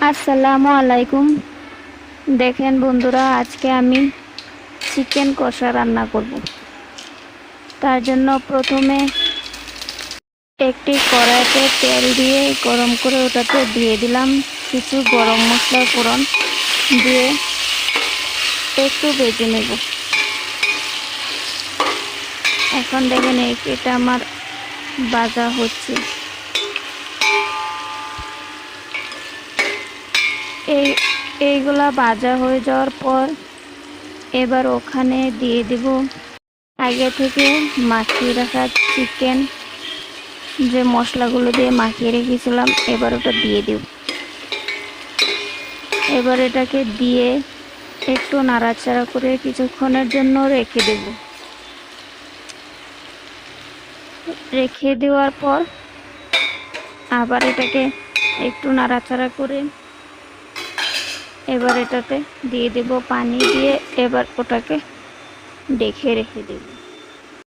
আসসালামু আলাইকুম। দেখেন বন্ধুরা, আজকে আমি চিকেন কষা রান্না করব। তার জন্য প্রথমে একটি কড়াইতে তেল দিয়ে গরম করে ওটাতে দিয়ে দিলাম কিছু গরম মশলার ফোড়ন দিয়ে একটু ভেজে নেব। এখন দেখেন এটা আমার ভাজা হচ্ছে। এইগুলা ভাজা হয়ে যাওয়ার পর এবার ওখানে দিয়ে দেব আগে থেকে মাখিয়ে রাখা চিকেন, যে মশলাগুলো দিয়ে মাখিয়ে রেখেছিলাম। এবার ওটা দিয়ে দেব। এবার এটাকে দিয়ে একটু নাড়াচাড়া করে কিছুক্ষণের জন্য রেখে দেব। রেখে দেওয়ার পর আবার এটাকে একটু নাড়াচাড়া করে এবার এটাতে দিয়ে দেব পানি দিয়ে। এবার ওটাকে ঢেকে রেখে দেব।